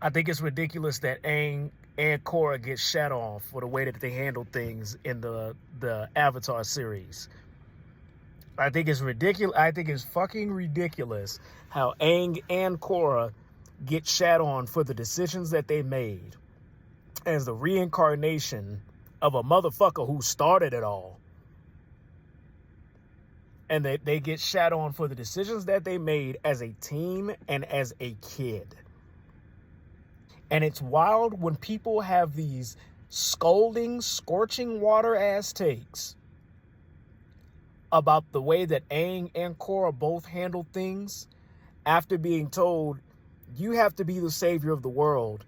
I think it's ridiculous that Aang and Korra get shat on for the way that they handle things in the Avatar series. I think it's ridiculous. I think it's fucking ridiculous how Aang and Korra get shat on for the decisions that they made as the reincarnation of a motherfucker who started it all. And they get shat on for the decisions that they made as a teen and as a kid. And it's wild when people have these scolding, scorching water ass takes about the way that Aang and Korra both handle things after being told, you have to be the savior of the world.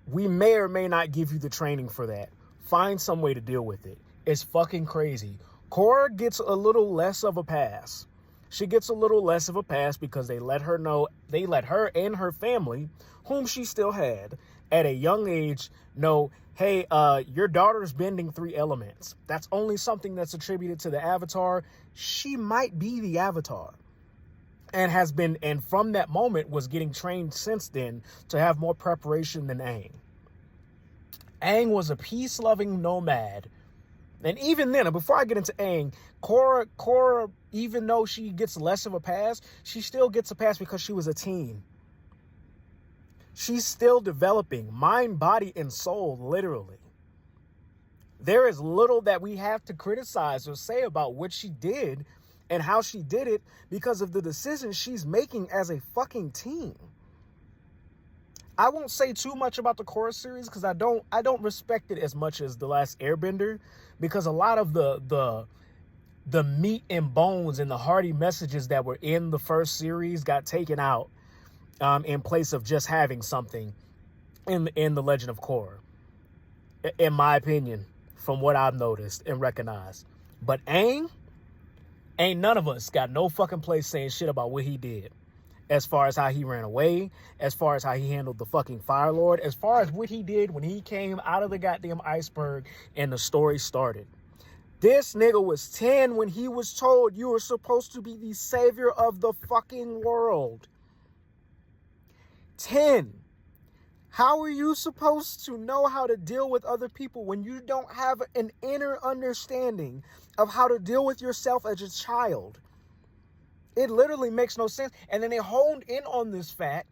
We may or may not give you the training for that. Find some way to deal with it. It's fucking crazy. Korra gets a little less of a pass. She gets a little less of a pass because they let her and her family, whom she still had, at a young age, know, hey, your daughter's bending 3 elements. That's only something that's attributed to the Avatar. She might be the Avatar. And from that moment was getting trained since then to have more preparation than Aang. Aang was a peace-loving nomad. And even then, before I get into Aang, Korra, even though she gets less of a pass, she still gets a pass because she was a teen. She's still developing mind, body, and soul, literally. There is little that we have to criticize or say about what she did and how she did it because of the decisions she's making as a fucking teen. I won't say too much about the Korra series because I don't respect it as much as The Last Airbender, because a lot of the meat and bones and the hearty messages that were in the first series got taken out in place of just having something in The Legend of Korra, in my opinion, from what I've noticed and recognized. But Aang, ain't none of us got no fucking place saying shit about what he did. As far as how he ran away, as far as how he handled the fucking Fire Lord, as far as what he did when he came out of the goddamn iceberg and the story started. This nigga was 10 when he was told you were supposed to be the savior of the fucking world. 10. How are you supposed to know how to deal with other people when you don't have an inner understanding of how to deal with yourself as a child? It literally makes no sense. And then they honed in on this fact.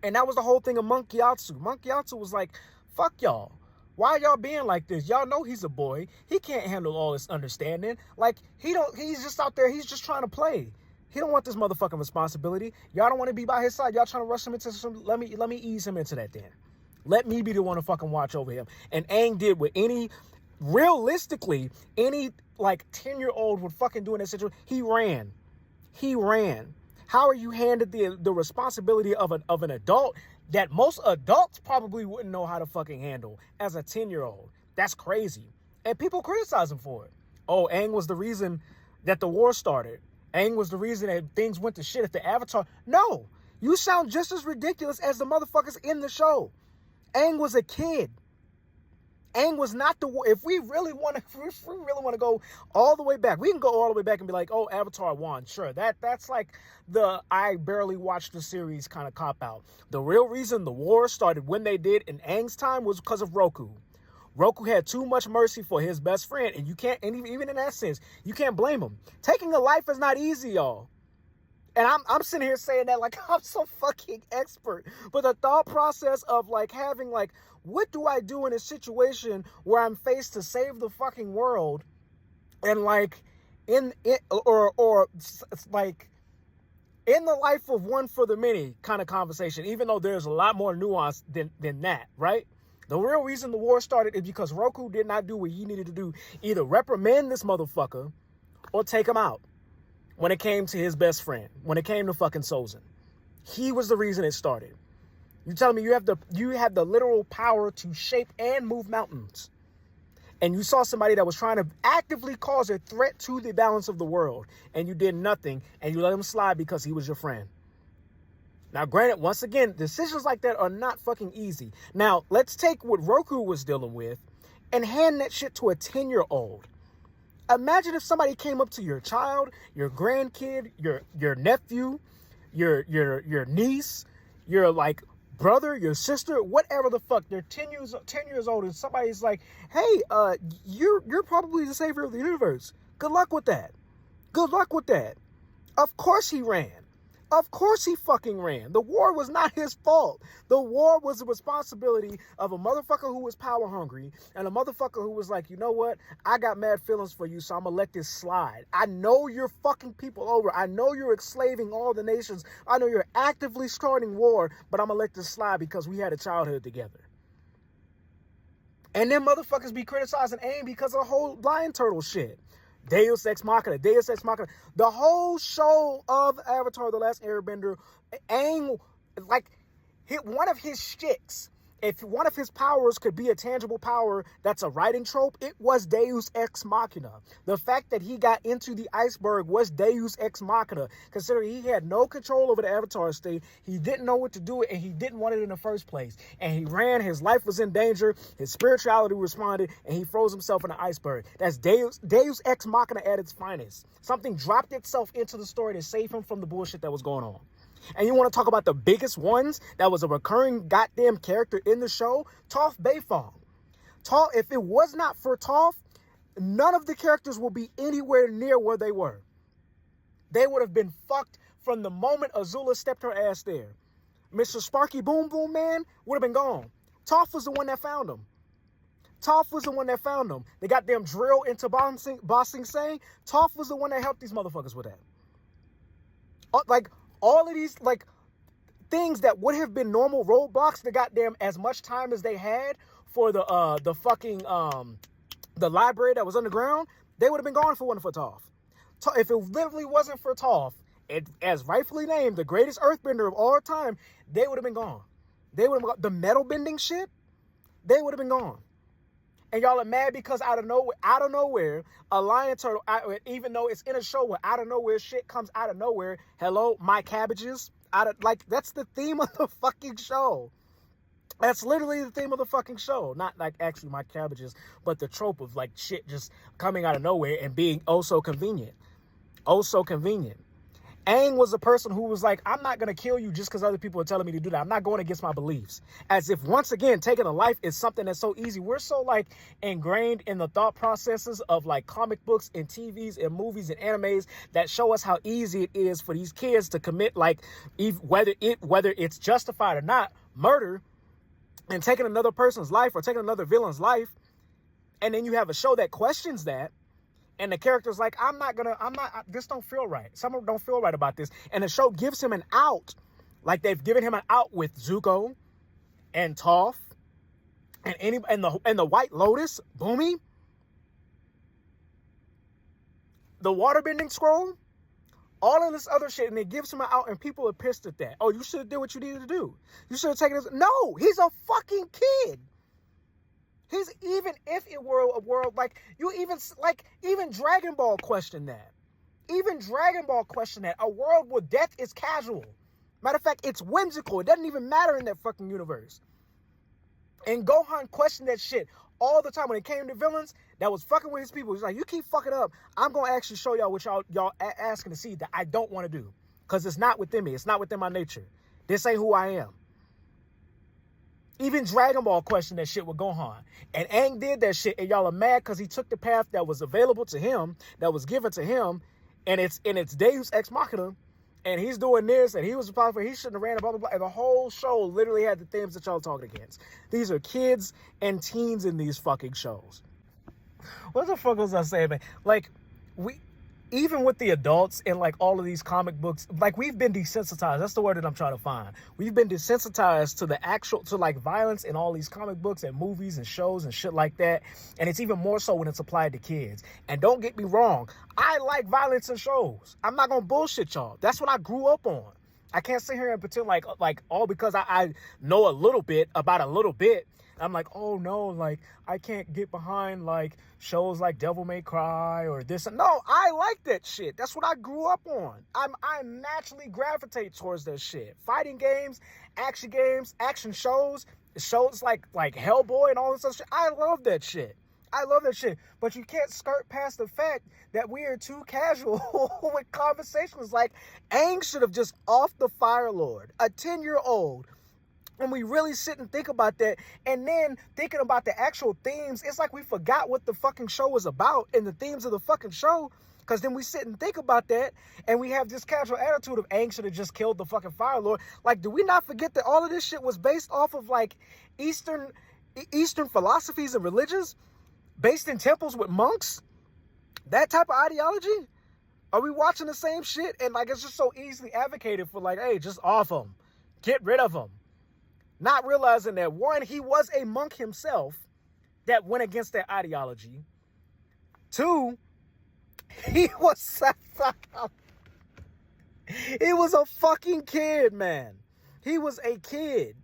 And that was the whole thing of Monk Gyatso. Monk Gyatso was like, fuck y'all. Why y'all being like this? Y'all know he's a boy. He can't handle all this understanding. Like, he's just out there. He's just trying to play. He don't want this motherfucking responsibility. Y'all don't want to be by his side. Y'all trying to rush him into some, let me ease him into that then. Let me be the one to fucking watch over him. And Aang did what realistically, any like 10-year-old would fucking do in that situation. He ran. How are you handed the responsibility of an adult that most adults probably wouldn't know how to fucking handle as a 10-year-old? That's crazy. And people criticize him for it. Oh, Aang was the reason that the war started. Aang was the reason that things went to shit at the Avatar. No, you sound just as ridiculous as the motherfuckers in the show. Aang was a kid. Aang was not the war. If we really want to go all the way back, we can go all the way back and be like, oh, Avatar won. Sure, that's like the I barely watched the series kind of cop out. The real reason the war started when they did in Aang's time was because of Roku. Roku had too much mercy for his best friend, and you can't, and even in that sense, you can't blame him. Taking a life is not easy, y'all. And I'm sitting here saying that like I'm so fucking expert. But the thought process of like having like, what do I do in a situation where I'm faced to save the fucking world, and like or like in the life of one for the many kind of conversation, even though there's a lot more nuance than that, right? The real reason the war started is because Roku did not do what he needed to do. Either reprimand this motherfucker or take him out. When it came to his best friend, when it came to fucking Sozin, he was the reason it started. You telling me you have the literal power to shape and move mountains, and you saw somebody that was trying to actively cause a threat to the balance of the world, and you did nothing, and you let him slide because he was your friend. Now, granted, once again, decisions like that are not fucking easy. Now, let's take what Roku was dealing with and hand that shit to a 10-year-old. Imagine if somebody came up to your child, your grandkid, your nephew, your niece, your like brother, your sister, whatever the fuck, they're 10 years old, and somebody's like, hey, you're probably the savior of the universe. Good luck with that. Good luck with that. Of course he ran. Of course he fucking ran. The war was not his fault. The war was the responsibility of a motherfucker who was power hungry and a motherfucker who was like, you know what? I got mad feelings for you, so I'm gonna let this slide. I know you're fucking people over. I know you're enslaving all the nations. I know you're actively starting war, but I'm gonna let this slide because we had a childhood together. And then motherfuckers be criticizing Aang because of the whole lion turtle shit. Deus Ex Machina, Deus Ex Machina. The whole show of Avatar: The Last Airbender, Aang, like, hit one of his shticks. If one of his powers could be a tangible power that's a writing trope, it was Deus Ex Machina. The fact that he got into the iceberg was Deus Ex Machina, considering he had no control over the Avatar state. He didn't know what to do, and he didn't want it in the first place. And he ran, his life was in danger, his spirituality responded, and he froze himself in an iceberg. That's Deus Ex Machina at its finest. Something dropped itself into the story to save him from the bullshit that was going on. And you want to talk about the biggest ones that was a recurring goddamn character in the show? Toph Beifong. Toph, if it was not for Toph, none of the characters will be anywhere near where they were. They would have been fucked from the moment Azula stepped her ass there. Mr. Sparky Boom Boom Man would have been gone. Toph was the one that found him. Toph was the one that found him. They got them drill into Ba Sing Se. Toph was the one that helped these motherfuckers with that. Like, all of these, like, things that would have been normal roadblocks that got them as much time as they had for the fucking, the library that was underground, they would have been gone if it wasn't for Toph. If it literally wasn't for Toph, as rightfully named the greatest earthbender of all time, they would have been gone. They would have, the metal bending shit, they would have been gone. And y'all are mad because out of nowhere, a lion turtle, even though it's in a show where out of nowhere shit comes out of nowhere. Hello, my cabbages. That's the theme of the fucking show. That's literally the theme of the fucking show. Not like actually my cabbages, but the trope of like shit just coming out of nowhere and being oh so convenient. Oh so convenient. Aang was a person who was like, I'm not going to kill you just because other people are telling me to do that. I'm not going against my beliefs. As if, once again, taking a life is something that's so easy. We're so, like, ingrained in the thought processes of, like, comic books and TVs and movies and animes that show us how easy it is for these kids to commit, like, whether it's justified or not, murder, and taking another person's life or taking another villain's life. And then you have a show that questions that. And the character's like, this don't feel right. Someone don't feel right about this. And the show gives him an out. Like they've given him an out with Zuko and Toph and the White Lotus, Boomy. The waterbending scroll. All of this other shit. And it gives him an out and people are pissed at that. Oh, you should have did what you needed to do. You should have taken this. No, he's a fucking kid. Even if it were a world like even Dragon Ball questioned that. Even Dragon Ball questioned that. A world where death is casual. Matter of fact, it's whimsical. It doesn't even matter in that fucking universe. And Gohan questioned that shit all the time when it came to villains that was fucking with his people. He's like, you keep fucking up. I'm gonna actually show y'all what y'all asking to see that I don't want to do. Because it's not within me. It's not within my nature. This ain't who I am. Even Dragon Ball questioned that shit with Gohan. And Aang did that shit, and y'all are mad because he took the path that was available to him, that was given to him, and it's Deus Ex Machina, and he's doing this, and he was responsible, he shouldn't have ran, blah, blah, blah. And the whole show literally had the themes that y'all talking against. These are kids and teens in these fucking shows. What the fuck was I saying, man? Like, even with the adults in like all of these comic books, like we've been desensitized. That's the word that I'm trying to find. We've been desensitized to like violence in all these comic books and movies and shows and shit like that. And it's even more so when it's applied to kids. And don't get me wrong, I like violence in shows. I'm not gonna bullshit y'all. That's what I grew up on. I can't sit here and pretend like all because I know a little bit about a little bit. I'm like, oh no, like I can't get behind like shows like Devil May Cry or this. No, I like that shit. That's what I grew up on. I naturally gravitate towards that shit. Fighting games, action shows like Hellboy and all this other shit. I love that shit. I love that shit. But you can't skirt past the fact that we are too casual with conversations like Aang should have just offed the Fire Lord, a 10-year-old When we really sit and think about that, and then thinking about the actual themes, it's like we forgot what the fucking show was about and the themes of the fucking show. Because then we sit and think about that, and we have this casual attitude of Aang should have just killed the fucking Fire Lord. Like, do we not forget that all of this shit was based off of, like, Eastern philosophies and religions? Based in temples with monks? That type of ideology? Are we watching the same shit? And, like, it's just so easily advocated for, like, hey, just off him. Get rid of him. Not realizing that, one, he was a monk himself that went against that ideology. Two, he was a fucking kid, man. He was a kid.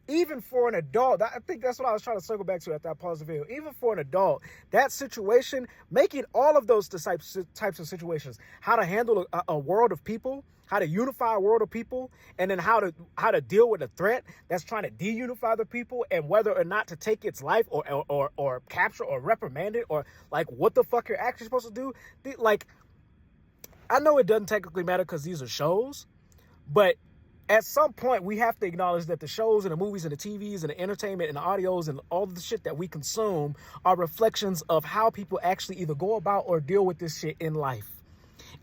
Even for an adult, I think that's what I was trying to circle back to after I paused the video. Even for an adult, that situation, making all of those types of situations, how to handle a world of people, how to unify a world of people, and then how to deal with a threat that's trying to de-unify the people, and whether or not to take its life or capture or reprimand it, or like what the fuck you're actually supposed to do. Like, I know it doesn't technically matter because these are shows, but at some point, we have to acknowledge that the shows and the movies and the TVs and the entertainment and the audios and all the shit that we consume are reflections of how people actually either go about or deal with this shit in life,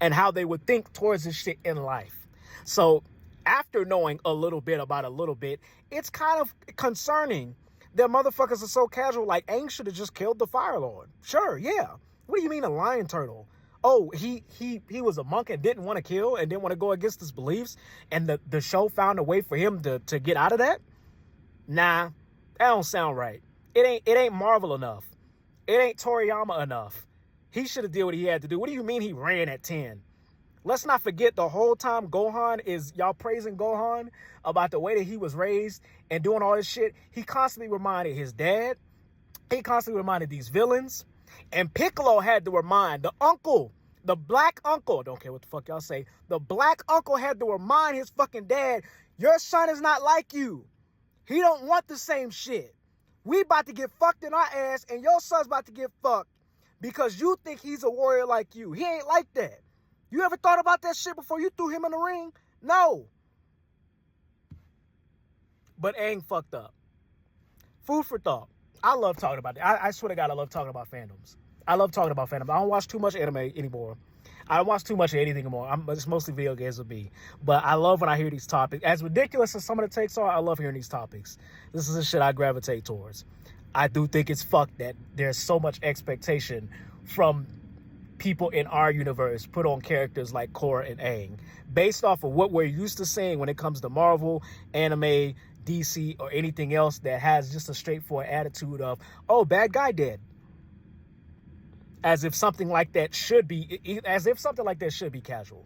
and how they would think towards this shit in life. So after knowing a little bit about a little bit, it's kind of concerning that motherfuckers are so casual. Like, Aang should have just killed the Fire Lord. Sure, yeah. What do you mean a lion turtle? Oh, he was a monk and didn't want to kill and didn't want to go against his beliefs, and the show found a way for him to get out of that? Nah, that don't sound right. It ain't Marvel enough. It ain't Toriyama enough. He should have did what he had to do. What do you mean he ran at 10? Let's not forget the whole time Gohan is, y'all praising Gohan about the way that he was raised and doing all this shit. He constantly reminded his dad. He constantly reminded these villains. And Piccolo had to remind the uncle, the black uncle, don't care what the fuck y'all say, the black uncle had to remind his fucking dad, your son is not like you. He don't want the same shit. We about to get fucked in our ass, and your son's about to get fucked because you think he's a warrior like you. He ain't like that. You ever thought about that shit before you threw him in the ring? No. But Aang fucked up. Food for thought. I love talking about it. I swear to God, I love talking about fandoms. I love talking about fandoms. I don't watch too much anime anymore. I don't watch too much of anything anymore. It's mostly video games with me. But I love when I hear these topics. As ridiculous as some of the takes are, I love hearing these topics. This is the shit I gravitate towards. I do think it's fucked that there's so much expectation from people in our universe put on characters like Korra and Aang based off of what we're used to seeing when it comes to Marvel, anime, DC, or anything else that has just a straightforward attitude of, oh, bad guy dead. As if something like that should be casual.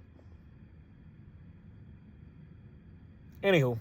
Anywho,